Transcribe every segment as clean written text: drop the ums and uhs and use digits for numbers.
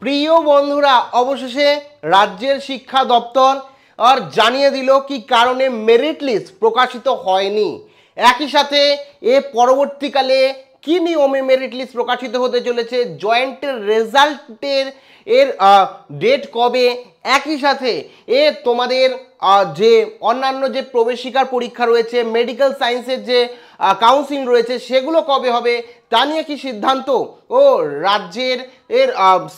প্রিয় বন্ধুরা, অবশেষে রাজ্যের শিক্ষা দপ্তর আর জানিয়ে দিল কি কারণে মেরিট লিস্ট প্রকাশিত হয়নি। একই সাথে পরবর্তীকালে কি নিয়মে মেরিট লিস্ট প্রকাশিত হতে চলেছে, জয়েন্টের রেজাল্টের ডেট কবে, একই সাথে তোমাদের যে অন্যান্য যে প্রবেশিকার পরীক্ষা রয়েছে, মেডিকেল সায়েন্সের যে কাউন্সিলিং রয়েছে, সেগুলো কবে হবে তা নিয়ে কি সিদ্ধান্ত ও রাজ্যের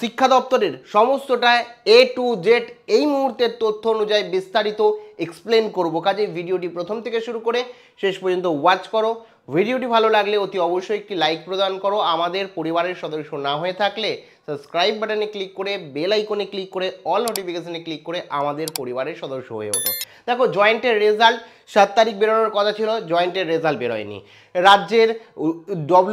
শিক্ষা দপ্তরের সমস্তটা A to Z এই মুহূর্তের তথ্য অনুযায়ী বিস্তারিত এক্সপ্লেন করব। কাজে ভিডিওটি প্রথম থেকে শুরু করে শেষ পর্যন্ত ওয়াচ করো। ভিডিওটি ভালো লাগলে অতি অবশ্যই একটি লাইক প্রদান করো। আমাদের পরিবারের সদস্য না হয়ে থাকলে সাবস্ক্রাইব বাটনে ক্লিক করে বেল আইকনে ক্লিক করে অল নোটিফিকেশনে ক্লিক করে আমাদের পরিবারের সদস্য হয়ে ওঠো। দেখো, জয়েন্টের রেজাল্ট 7 তারিখ বেরোনোর কথা ছিল, জয়েন্টের রেজাল্ট বেরোয়নি। রাজ্যের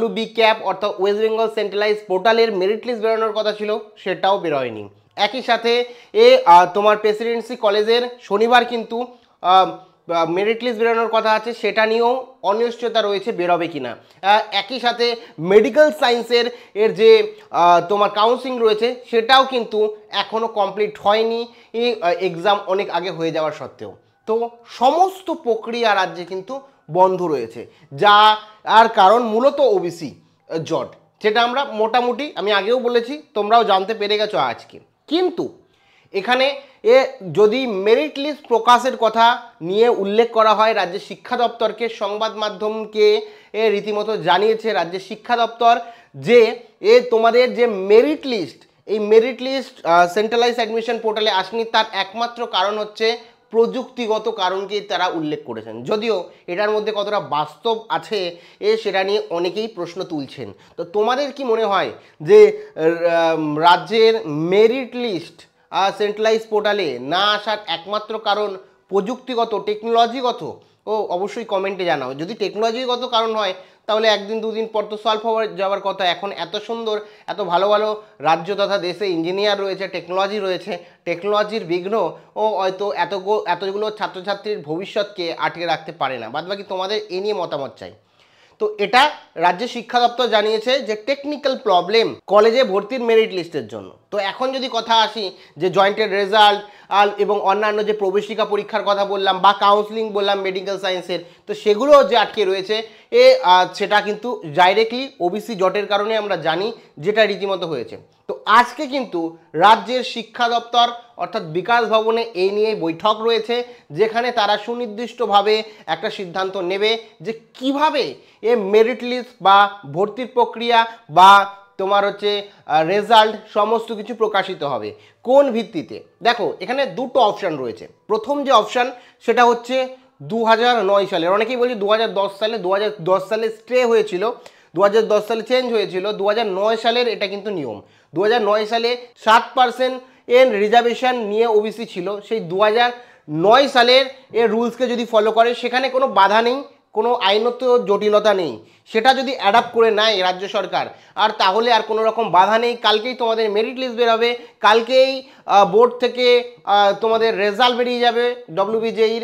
WB ক্যাপ অর্থাৎ ওয়েস্ট বেঙ্গল সেন্ট্রালাইজ পোর্টালের মেরিট লিস্ট বেরোনোর কথা ছিল, সেটাও বেরোয়নি। একই সাথে তোমার প্রেসিডেন্সি কলেজের শনিবার কিন্তু মেরিট লিস্ট বেরোনোর কথা আছে, সেটা নিয়েও অনিশ্চয়তা রয়েছে বেরোবে কিনা। একই সাথে মেডিকেল সায়েন্সের যে তোমার কাউন্সিলিং রয়েছে, সেটাও কিন্তু এখনও কমপ্লিট হয়নি, এক্সাম অনেক আগে হয়ে যাওয়ার সত্ত্বেও। তো সমস্ত প্রক্রিয়া রাজ্যে কিন্তু বন্ধ রয়েছে, যা আর কারণ মূলত ওবিসি জট, যেটা আমরা মোটামুটি আমি আগেও বলেছি, তোমরাও জানতে পেরে গেছো আজকে। কিন্তু এখানে যদি মেরিট লিস্ট প্রকাশের কথা নিয়ে উল্লেখ করা হয়, রাজ্যের শিক্ষা দপ্তরকে সংবাদ মাধ্যমকে রীতিমতো জানিয়েছে রাজ্যের শিক্ষা দপ্তর যে তোমাদের যে মেরিট লিস্ট, এই মেরিট লিস্ট সেন্ট্রালাইজ অ্যাডমিশন পোর্টালে আসেনি, তার একমাত্র কারণ হচ্ছে প্রযুক্তিগত কারণকেই তারা উল্লেখ করেছেন। যদিও এটার মধ্যে কতটা বাস্তব আছে সেটা নিয়ে অনেকেই প্রশ্ন তুলছেন। তো তোমাদের কি মনে হয় যে রাজ্যের মেরিট লিস্ট সেন্ট্রালাইজ পোর্টালে না আসার একমাত্র কারণ প্রযুক্তিগত, টেকনোলজিগত? অবশ্যই কমেন্টে জানাও। যদি টেকনোলজিগত কারণ হয় তাহলে একদিন দুদিন পর তো সলভ হয়ে যাওয়ার কথা। এখন এত সুন্দর, এত ভালো ভালো রাজ্য তথা দেশে ইঞ্জিনিয়ার রয়েছে, টেকনোলজি রয়েছে, টেকনোলজির বিঘ্ন হয়তো এতগুলো ছাত্রছাত্রীর ভবিষ্যৎকে আটকে রাখতে পারে না। বাদবাকি তোমাদের এ নিয়ে মতামত চাই। তো এটা রাজ্যের শিক্ষা দপ্তর জানিয়েছে যে টেকনিক্যাল প্রবলেম কলেজে ভর্তির মেরিট লিস্টের জন্য। তো এখন যদি কথা আসি যে জয়েন্টের রেজাল্ট এবং অন্যান্য যে প্রবেশিকা পরীক্ষার কথা বললাম বা কাউন্সিলিং বললাম মেডিকেল সায়েন্সের, তো সেগুলো যে আটকে রয়েছে সেটা কিন্তু ডাইরেক্টলি ওবিসি জটের কারণে আমরা জানি, যেটা রীতিমতো হয়েছে। তো আজকে কিন্তু রাজ্যের শিক্ষা দপ্তর অর্থাৎ বিকাশ ভবনে এই নিয়ে বৈঠক রয়েছে, যেখানে তারা সুনির্দিষ্টভাবে একটা সিদ্ধান্ত নেবে যে কিভাবে মেরিট লিস্ট বা ভর্তির প্রক্রিয়া বা তোমার হচ্ছে রেজাল্ট সমস্ত কিছু প্রকাশিত হবে, কোন ভিত্তিতে। দেখো, এখানে দুটো অপশান রয়েছে। প্রথম যে অপশান সেটা হচ্ছে 2009 সালের, অনেকেই বলছি 2010 সালে, 2010 সালে স্টে হয়েছিল, 2010 সালে চেঞ্জ হয়েছিল, 2009 সালের এটা কিন্তু নিয়ম। 2009 সালে 7% রিজার্ভেশন নিয়ে ওবিসি ছিল, সেই 2009 সালের রুলসকে যদি ফলো করে সেখানে কোনো বাধা নেই, কোনো আইনত জটিলতা নেই। সেটা যদি অ্যাডাপ্ট করে নেয় রাজ্য সরকার, আর তাহলে আর কোনো রকম বাধা নেই। কালকেই তোমাদের মেরিট লিস্ট বেরোবে, কালকেই বোর্ড থেকে তোমাদের রেজাল্ট বেরিয়ে যাবে WBJEর,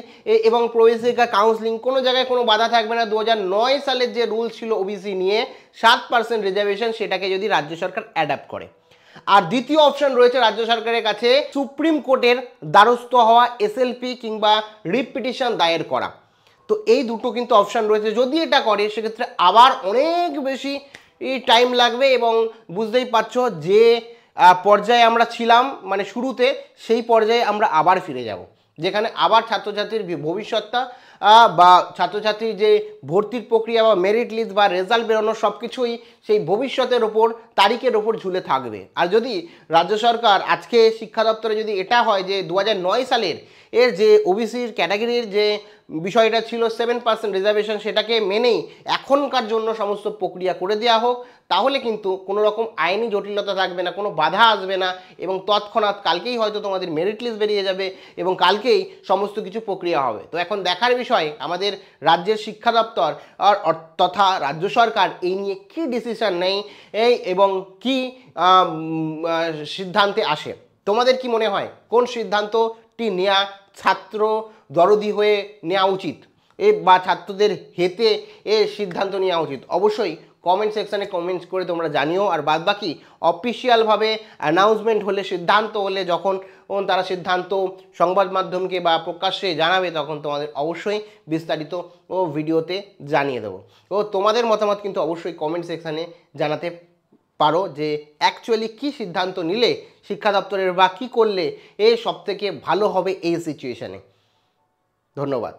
এবং প্রবেশিকা কাউন্সিলিং, কোনো জায়গায় কোনো বাধা থাকবে না। 2009 সালের যে রুল ছিল ওবিসি নিয়ে 7% রিজার্ভেশন, সেটাকে যদি রাজ্য সরকার অ্যাডাপ্ট করে। আর দ্বিতীয় অপশন রয়েছে রাজ্য সরকারের কাছে, সুপ্রিম কোর্টের দ্বারস্থ হওয়া, SLP কিংবা রিট পিটিশন দায়ের করা। তো এই দুটো কিন্তু অপশান রয়েছে। যদি এটা করে সেক্ষেত্রে আবার অনেক বেশি টাইম লাগবে, এবং বুঝতেই পারছো যে পর্যায়ে আমরা ছিলাম মানে শুরুতে, সেই পর্যায়ে আমরা আবার ফিরে যাব, যেখানে আবার ছাত্রছাত্রীর ভবিষ্যৎটা বা ছাত্রছাত্রীর যে ভর্তির প্রক্রিয়া বা মেরিট লিস্ট বা রেজাল্ট বেরোনো সব কিছুই সেই ভবিষ্যতের ওপর, তারিখের ওপর ঝুলে থাকবে। আর যদি রাজ্য সরকার আজকে শিক্ষা দপ্তরে যদি এটা হয় যে 2009 সালের যে ওবিসির ক্যাটাগরির যে বিষয়টা ছিল 7% রিজার্ভেশন, সেটাকে মেনেই এখনকার জন্য সমস্ত প্রক্রিয়া করে দেওয়া হোক, তাহলে কিন্তু কোনো রকম আইনি জটিলতা থাকবে না, কোনো বাধা আসবে না, এবং তৎক্ষণাৎ কালকেই হয়তো তোমাদের মেরিট লিস্ট বেরিয়ে যাবে এবং কালকেই সমস্ত কিছু প্রক্রিয়া হবে। তো এখন দেখার বিষয় আমাদের রাজ্যের শিক্ষা দপ্তর তথা রাজ্য সরকার এই নিয়ে কী ডিসিশন নেয় এবং কি সিদ্ধান্তে আসে। তোমাদের কি মনে হয় কোন সিদ্ধান্তটি নেওয়া ছাত্র দরদি হয়ে নেওয়া উচিত বা ছাত্রদের হেতে সিদ্ধান্ত নেওয়া উচিত? অবশ্যই কমেন্ট সেকশানে কমেন্টস করে তোমরা জানিও। আর বাদবাকি অফিসিয়ালভাবে অ্যানাউন্সমেন্ট হলে, সিদ্ধান্ত হলে, যখন তারা সিদ্ধান্ত সংবাদ মাধ্যমকে বা প্রকাশ্যে জানাবে, তখন তোমাদের অবশ্যই বিস্তারিত ভিডিওতে জানিয়ে দেবো। তোমাদের মতামত কিন্তু অবশ্যই কমেন্ট সেকশানে জানাতে পারো যে অ্যাকচুয়ালি কী সিদ্ধান্ত নিলে শিক্ষা দপ্তরের বা কী করলে সবথেকে ভালো হবে এই সিচুয়েশানে। ধন্যবাদ।